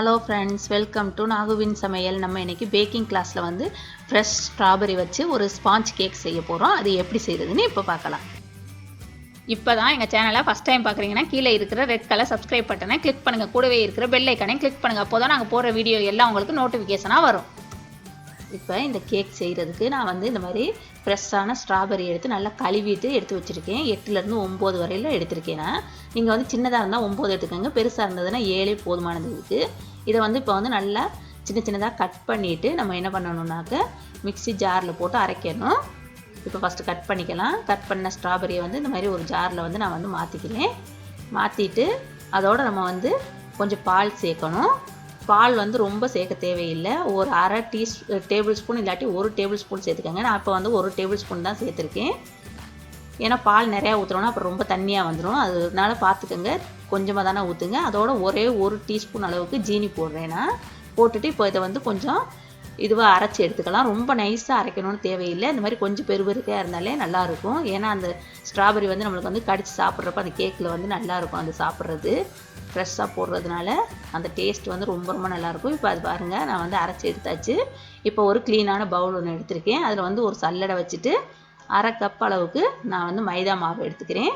Hello friends, welcome to நாகுவின் சமையல். நம்ம இன்றைக்கி பேக்கிங் கிளாஸில் வந்து ஃப்ரெஷ் ஸ்ட்ராபெரி வச்சு ஒரு ஸ்பாஞ்ச் கேக் செய்ய போகிறோம். அது எப்படி செய்கிறதுன்னு இப்போ பார்க்கலாம். இப்போ தான் எங்கள் சேனலை ஃபஸ்ட் டைம் பார்க்குறீங்கன்னா கீழே இருக்கிற ரெட் கலர் சப்ஸ்கிரைப் பட்டனை கிளிக் பண்ணுங்கள். கூடவே இருக்கிற பெல் ஐக்கானையும் கிளிக் பண்ணுங்கள். அப்போ தான் நாங்கள் போடுற வீடியோ எல்லாம் உங்களுக்கு நோட்டிஃபிகேஷனாக வரும். இப்போ இந்த கேக் செய்கிறதுக்கு நான் வந்து இந்த மாதிரி ஃப்ரெஷ்ஷான ஸ்ட்ராபெரி எடுத்து நல்லா கழுவிட்டு எடுத்து வச்சுருக்கேன். 8லேருந்து 9 வரையில் எடுத்திருக்கேன். நீங்கள் வந்து சின்னதாக இருந்தால் 9 எடுத்துக்கோங்க, பெருசாக இருந்ததுன்னா 7 போதுமானது இருக்குது. இதை வந்து இப்போ வந்து நல்லா சின்னதாக கட் பண்ணிவிட்டு நம்ம என்ன பண்ணணுன்னாக்க மிக்சி ஜாரில் போட்டு அரைக்கணும். இப்போ ஃபஸ்ட்டு கட் பண்ணிக்கலாம். கட் பண்ண ஸ்ட்ராபெரியை வந்து இந்த மாதிரி ஒரு ஜாரில் வந்து நான் வந்து மாற்றிக்கிறேன். மாற்றிட்டு அதோடு நம்ம வந்து கொஞ்சம் பால் சேர்க்கணும். பால் வந்து ரொம்ப சேர்க்க தேவையில்லை. ஒரு அரை டேபிள் ஸ்பூன் இல்லாட்டி 1 டேபிள் ஸ்பூன் சேர்த்துக்கோங்க. நான் இப்போ வந்து 1 டேபிள் ஸ்பூன் தான் சேர்த்துருக்கேன். ஏன்னா பால் நிறையா ஊற்றுறோன்னா அப்புறம் ரொம்ப தண்ணியாக வந்துடும். அதனால பார்த்துக்கோங்க, கொஞ்சமாக தானே ஊற்றுங்க. அதோட ஒரே 1 டீஸ்பூன் அளவுக்கு ஜீனி போடுறேன்னா போட்டுட்டு இப்போ இதை வந்து கொஞ்சம் இதுவாக அரைச்சி எடுத்துக்கலாம். ரொம்ப நைஸாக அரைக்கணும்னு தேவையில்லை. இந்த மாதிரி கொஞ்சம் பெருபெருக்கையாக இருந்தாலே நல்லாயிருக்கும். ஏன்னா அந்த ஸ்ட்ராபெரி வந்து நம்மளுக்கு வந்து கடிச்சு சாப்பிட்றப்ப அந்த கேக்கில் வந்து நல்லாயிருக்கும். அந்த சாப்பிட்றது ஃப்ரெஷ்ஷாக போடுறதுனால அந்த டேஸ்ட் வந்து ரொம்ப நல்லாயிருக்கும். இப்போ அது பாருங்கள், நான் வந்து அரைச்சி எடுத்தாச்சு. இப்போ ஒரு க்ளீனான பவுல் ஒன்று எடுத்திருக்கேன். அதில் வந்து ஒரு சல்லடை வச்சுட்டு அரை கப் அளவுக்கு நான் வந்து மைதா மாவு எடுத்துக்கிறேன்.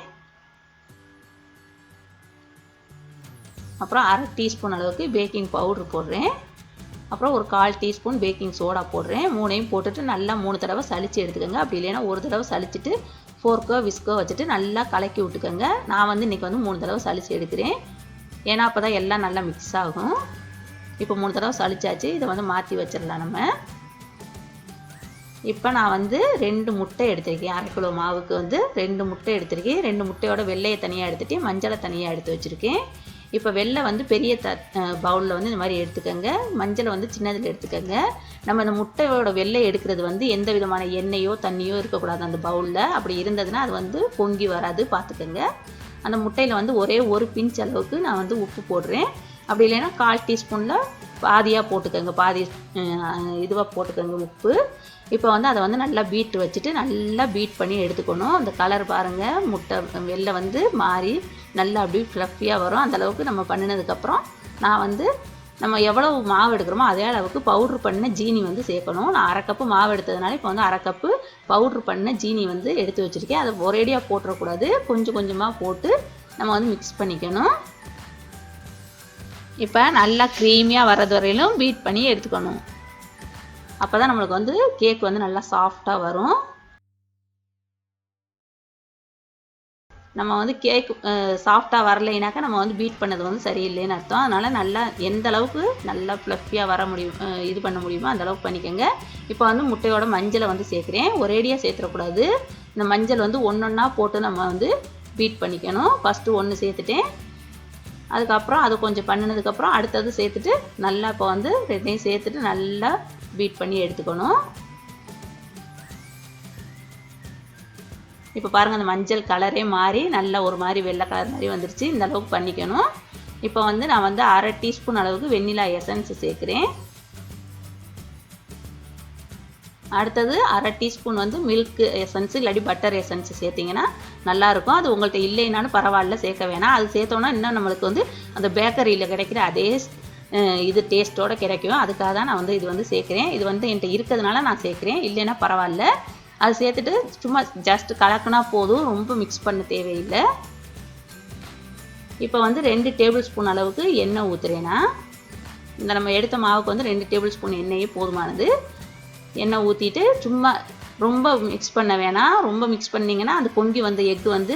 அப்புறம் அரை டீஸ்பூன் அளவுக்கு பேக்கிங் பவுட்ரு போடுறேன். அப்புறம் ஒரு 1/4 டீஸ்பூன் பேக்கிங் சோடா போடுறேன். 3ஐயும் போட்டுட்டு நல்லா 3 தடவை சளிச்சு எடுத்துக்கோங்க. அப்படி இல்லைன்னா ஒரு தடவை சளிச்சிட்டு ஃபோர்க்கோ விஸ்கோ வச்சுட்டு நல்லா கலக்கி விட்டுக்கோங்க. நான் வந்து இன்றைக்கி வந்து 3 தடவை சளிச்சு எடுக்கிறேன். ஏன்னா அப்போ தான் எல்லாம் நல்லா மிக்ஸ் ஆகும். இப்போ 3 தடவை சளிச்சாச்சு. இதை வந்து மாற்றி வச்சிடலாம் நம்ம. இப்போ நான் வந்து 2 முட்டை எடுத்திருக்கேன். 1/2 கிலோ மாவுக்கு வந்து 2 முட்டை எடுத்திருக்கேன். 2 முட்டையோட வெள்ளையை தனியாக எடுத்துகிட்டு மஞ்சளை தனியாக எடுத்து வச்சுருக்கேன். இப்போ வெள்ளை வந்து பெரிய பவுலில் வந்து இந்த மாதிரி எடுத்துக்கோங்க. மஞ்சளை வந்து சின்னதில் எடுத்துக்கோங்க. நம்ம இந்த முட்டையோட வெள்ளை எடுக்கிறது வந்து எந்த விதமான எண்ணெயோ தண்ணியோ இருக்கக்கூடாது அந்த பவுலில். அப்படி இருந்ததுன்னா அது வந்து பொங்கி வராது, பார்த்துக்கோங்க. அந்த முட்டையில் வந்து ஒரே 1 பிஞ்ச் அளவுக்கு நான் வந்து உப்பு போடுறேன். அப்படி இல்லைன்னா 1/4 டீஸ்பூனில் பாதியாக போட்டுக்கோங்க, பாதி இதுவாக போட்டுக்கோங்க உப்பு. இப்போ வந்து அதை வந்து நல்லா பீட் வச்சுட்டு நல்லா பீட் பண்ணி எடுத்துக்கணும். அந்த கலர் பாருங்கள், முட்டை வெள்ளை வந்து மாறி நல்லா அப்படி ஃப்ளஃபியாக வரும். அந்தளவுக்கு நம்ம பண்ணினதுக்கப்புறம் நான் வந்து நம்ம எவ்வளோ மாவு எடுக்கிறோமோ அதே அளவுக்கு பவுட்ரு பண்ண ஜீனி வந்து சேர்க்கணும். நான் 1/2 கப்பு மாவு எடுத்ததுனால இப்போ வந்து 1/2 கப்பு பவுட்ரு பண்ண ஜீனி வந்து எடுத்து வச்சுருக்கேன். அதை ஒரேடியாக போட்டுறக்கூடாது, கொஞ்சம் கொஞ்சமாக போட்டு நம்ம வந்து மிக்ஸ் பண்ணிக்கணும். இப்போ நல்லா க்ரீமியாக வர்றது வரையிலும் பீட் பண்ணி எடுத்துக்கணும். அப்போ தான் நம்மளுக்கு வந்து கேக் வந்து நல்லா சாஃப்டாக வரும். நம்ம வந்து கேக் சாஃப்டாக வரலைனாக்கா நம்ம வந்து பீட் பண்ணது வந்து சரியில்லைன்னு அர்த்தம். அதனால் நல்லா எந்த அளவுக்கு நல்லா ஃப்ளஃபியாக வர முடியும், இது பண்ண முடியுமோ அந்த அளவுக்கு பண்ணிக்கோங்க. இப்போ வந்து முட்டையோட மஞ்சளை வந்து சேர்க்குறேன். ஒரேடியாக சேர்த்துடக்கூடாது. இந்த மஞ்சள் வந்து ஒன்றொன்னா போட்டு நம்ம வந்து பீட் பண்ணிக்கணும். ஃபஸ்ட்டு 1 சேர்த்துட்டேன். அதுக்கப்புறம் அது கொஞ்சம் பண்ணினதுக்கப்புறம் அடுத்தது சேர்த்துட்டு நல்லா இப்போ வந்து 2ஐயும் சேர்த்துட்டு நல்லா பீட் பண்ணி எடுத்துக்கணும். இப்போ பாருங்கள், அந்த மஞ்சள் கலரே மாறி நல்லா ஒரு மாதிரி வெள்ளை கலர் மாதிரி வந்துருச்சு. இந்த அளவுக்கு பண்ணிக்கணும். இப்போ வந்து நான் வந்து 1/2 டீஸ்பூன் அளவுக்கு வெண்ணிலா எசன்ஸ் சேர்க்குறேன். அடுத்தது 1/2 டீஸ்பூன் வந்து மில்க் எசன்ஸ் இல்லாட்டி பட்டர் எசன்ஸ் சேர்த்திங்கன்னா நல்லாயிருக்கும். அது உங்கள்கிட்ட இல்லைனாலும் பரவாயில்ல, சேர்க்க வேணாம். அது சேர்த்தோன்னா இன்னும் நம்மளுக்கு வந்து அந்த பேக்கரியில் கிடைக்கிற அதே இது டேஸ்ட்டோடு கிடைக்கும். அதுக்காக தான் நான் வந்து இது வந்து சேர்க்குறேன். இது வந்து என்கிட்ட இருக்கிறதுனால நான் சேர்க்குறேன், இல்லைன்னா பரவாயில்ல. அது சேர்த்துட்டு சும்மா ஜஸ்ட் கலக்குனா போதும், ரொம்ப மிக்ஸ் பண்ண தேவையில்லை. இப்போ வந்து 2 டேபிள் ஸ்பூன் அளவுக்கு எண்ணெய் ஊற்றுறேன்னா, இந்த நம்ம எடுத்த மாவுக்கு வந்து 2 டேபிள் ஸ்பூன் எண்ணெயே போதுமானது. எண்ணெய் ஊற்றிட்டு சும்மா ரொம்ப மிக்ஸ் பண்ண வேணாம். ரொம்ப மிக்ஸ் பண்ணிங்கன்னா அந்த பொங்கி வந்த எக்கு வந்து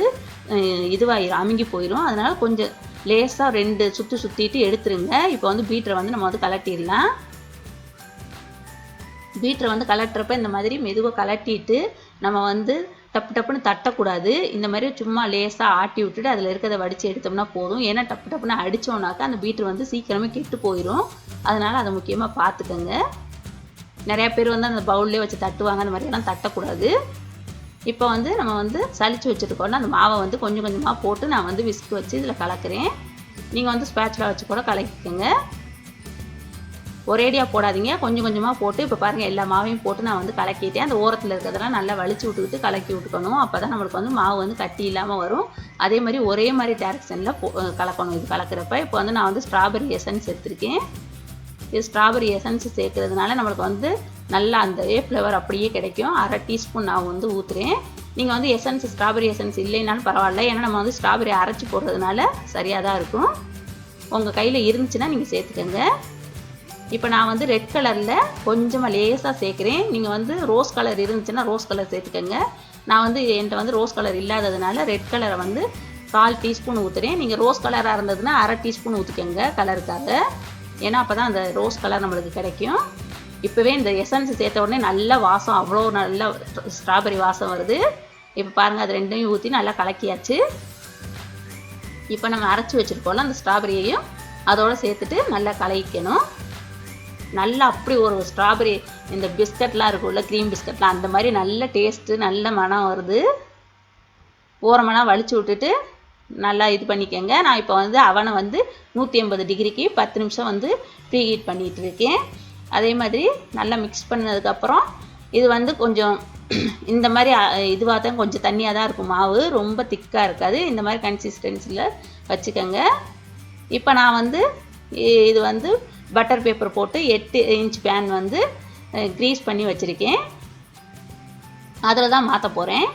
இதுவாகிடும், அமுங்கி போயிடும். அதனால் கொஞ்சம் லேசாக 2 சுற்றிட்டு எடுத்துருங்க. இப்போ வந்து பீட்டரை வந்து நம்ம வந்து கலட்டிடலாம். பீட்டரை வந்து கலட்டுறப்ப இந்த மாதிரி மெதுவாக கலட்டிட்டு நம்ம வந்து டப்புன்னு தட்டக்கூடாது. இந்த மாதிரி சும்மா லேசாக ஆட்டி விட்டுட்டு அதில் இருக்கிறத வடித்து எடுத்தோம்னா போதும். ஏன்னா டப்புன்னு அடித்தோம்னாக்கா அந்த பீட்டர் வந்து சீக்கிரமே கெட்டு போயிடும். அதனால் அதை முக்கியமாக பார்த்துக்கோங்க. நிறையா பேர் வந்து அந்த பவுல்லே வச்சு தட்டுவாங்க, அந்த மாதிரியெல்லாம் தட்டக்கூடாது. இப்போ வந்து நம்ம வந்து சளிச்சு வச்சுருக்கோன்னா அந்த மாவை வந்து கொஞ்சம் கொஞ்சமாக போட்டு நான் வந்து விஸ்க் வச்சு இதில் கலக்கிறேன். நீங்கள் வந்து ஸ்பேச்சுலா வச்சு கூட கலக்கிக்கோங்க. ஒரேடியாக போடாதீங்க, கொஞ்சம் கொஞ்சமாக போட்டு. இப்போ பாருங்கள் எல்லா மாவையும் போட்டு நான் வந்து கலக்கிட்டேன். அந்த ஓரத்தில் இருக்கிறதெல்லாம் நல்லா வலிச்சு விட்டுக்கிட்டு கலக்கி விட்டுக்கணும். அப்போ தான் நம்மளுக்கு வந்து மாவு வந்து கட்டி இல்லாமல் வரும். அதே மாதிரி ஒரே மாதிரி டேரக்ஷனில் கலக்கணும். இது கலக்கிறப்ப இப்போ வந்து நான் வந்து ஸ்ட்ராபெரி எசன்ஸ் எடுத்திருக்கேன். இது ஸ்ட்ராபெரி எசன்ஸ் சேர்க்கறதுனால நம்மளுக்கு வந்து நல்லா அந்த ஃப்ளேவர் அப்படியே கிடைக்கும். 1/2 டீஸ்பூன் நான் வந்து ஊற்றுறேன். நீங்கள் வந்து எசன்ஸ் ஸ்ட்ராபெரி எசன்ஸ் இல்லைனாலும் பரவாயில்ல, ஏன்னா நம்ம வந்து ஸ்ட்ராபெரி அரைச்சி போடுறதுனால சரியாக தான் இருக்கும். உங்கள் கையில் இருந்துச்சுன்னா நீங்கள் சேர்த்துக்கோங்க. இப்போ நான் வந்து ரெட் கலரில் கொஞ்சமாக லேசாக சேர்க்குறேன். நீங்கள் வந்து ரோஸ் கலர் இருந்துச்சுன்னா ரோஸ் கலர் சேர்த்துக்கோங்க. நான் வந்து என்கிட்ட வந்து ரோஸ் கலர் இல்லாததுனால ரெட் கலரை வந்து 1/4 டீஸ்பூன் ஊற்றுறேன். நீங்கள் ரோஸ் கலராக இருந்ததுன்னா 1/2 டீஸ்பூன் ஊற்றிக்கோங்க கலருக்காக. ஏன்னா அப்போ தான் அந்த ரோஸ் கலர் நம்மளுக்கு கிடைக்கும். இப்போவே இந்த எசன்ஸ் சேர்த்த உடனே நல்ல வாசம், அவ்வளோ நல்ல ஸ்ட்ராபெரி வாசம் வருது. இப்போ பாருங்கள், அது ரெண்டையும் ஊற்றி நல்லா கலக்கியாச்சு. இப்போ நம்ம அரைச்சி வச்சுருக்கோம்ல அந்த ஸ்ட்ராபெரியையும் அதோடு சேர்த்துட்டு நல்லா கலக்கிக்கணும். நல்லா அப்படி ஒரு ஸ்ட்ராபெரி இந்த பிஸ்கட்லாம் இருக்கும்ல, க்ரீம் பிஸ்கட்லாம், அந்த மாதிரி நல்ல டேஸ்ட்டு, நல்ல மனம் வருது. ஓரமெல்லாம் வலிச்சு விட்டுட்டு நல்லா இது பண்ணிக்கோங்க. நான் இப்போ வந்து அவனை வந்து 180 டிகிரிக்கு 10 நிமிஷம் வந்து ப்ரீஹீட் பண்ணிகிட்டு இருக்கேன். அதே மாதிரி நல்லா மிக்ஸ் பண்ணதுக்கப்புறம் இது வந்து கொஞ்சம் இந்த மாதிரி இதுவாக தான், கொஞ்சம் தண்ணியாக தான் இருக்கும் மாவு, ரொம்ப திக்காக இருக்காது. இந்த மாதிரி கன்சிஸ்டன்சியில் வச்சுக்கோங்க. இப்போ நான் வந்து இது வந்து பட்டர் பேப்பர் போட்டு 8 இன்ச் பேன் வந்து க்ரீஸ் பண்ணி வச்சுருக்கேன். அதில் தான் மாற்ற போகிறேன்.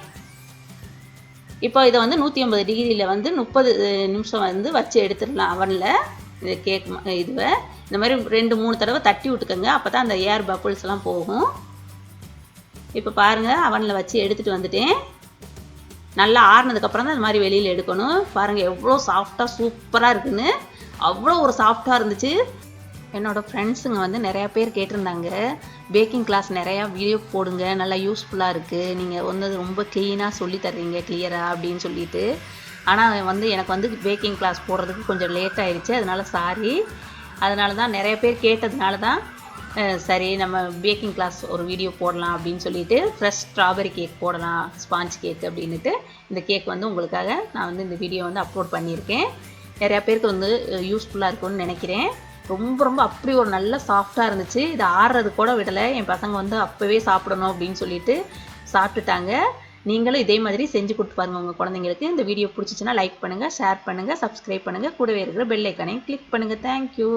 இப்போ இதை வந்து 180 டிகிரியில் வந்து 30 நிமிஷம் வந்து வச்சு எடுத்துடலாம் அவனில். இந்த கேக் இதுவை இந்த மாதிரி 2-3 தடவை தட்டி விட்டுக்கோங்க. அப்போ தான் அந்த ஏர் பப்புள்ஸ்லாம் போகும். இப்போ பாருங்கள், அவனில் வச்சு எடுத்துகிட்டு வந்துட்டேன். நல்லா ஆறுனதுக்கப்புறம் தான் இந்த மாதிரி வெளியில் எடுக்கணும். பாருங்கள் எவ்வளோ சாஃப்டாக சூப்பராக இருக்குன்னு. அவ்வளோ ஒரு சாஃப்டாக இருந்துச்சு. என்னோடய ஃப்ரெண்ட்ஸுங்க வந்து நிறையா பேர் கேட்டிருந்தாங்க, பேக்கிங் கிளாஸ் நிறையா வீடியோ போடுங்க, நல்லா யூஸ்ஃபுல்லாக இருக்குது, நீங்கள் வந்து ரொம்ப க்ளீனாக சொல்லி தர்றீங்க கிளியராக அப்படின்னு சொல்லிட்டு. ஆனால் வந்து எனக்கு வந்து பேக்கிங் கிளாஸ் போடுறதுக்கு கொஞ்சம் லேட் ஆகிடுச்சு, அதனால சாரி. அதனால தான் நிறைய பேர் கேட்டதுனால தான் சரி நம்ம பேக்கிங் கிளாஸ் ஒரு வீடியோ போடலாம் அப்படின்னு சொல்லிட்டு, ஃப்ரெஷ் ஸ்ட்ராபெரி கேக் போடலாம், ஸ்பாஞ்ச் கேக் அப்படின்ட்டு இந்த கேக் வந்து உங்களுக்காக நான் வந்து இந்த வீடியோ வந்து அப்லோட் பண்ணியிருக்கேன். நிறையா பேருக்கு வந்து யூஸ்ஃபுல்லாக இருக்கும்னு நினைக்கிறேன். ரொம்ப ரொம்ப அப்படி ஒரு நல்ல சாஃப்டாக இருந்துச்சு. இது ஆறுறது கூட விடலை. என் பசங்க வந்து அப்போவே சாப்பிடணும் அப்படின்னு சொல்லிட்டு சாப்பிட்டுட்டாங்க. நீங்களும் இதே மாதிரி செஞ்சு கொடுத்து பாருங்கள் உங்கள் குழந்தைங்களுக்கு. இந்த வீடியோ பிடிச்சிச்சின்னா லைக் பண்ணுங்கள், ஷேர் பண்ணுங்கள், சப்ஸ்கிரைப் பண்ணுங்கள், கூடவே இருக்கிற பெல் ஐக்கானையும் கிளிக் பண்ணுங்கள். தேங்க்யூ.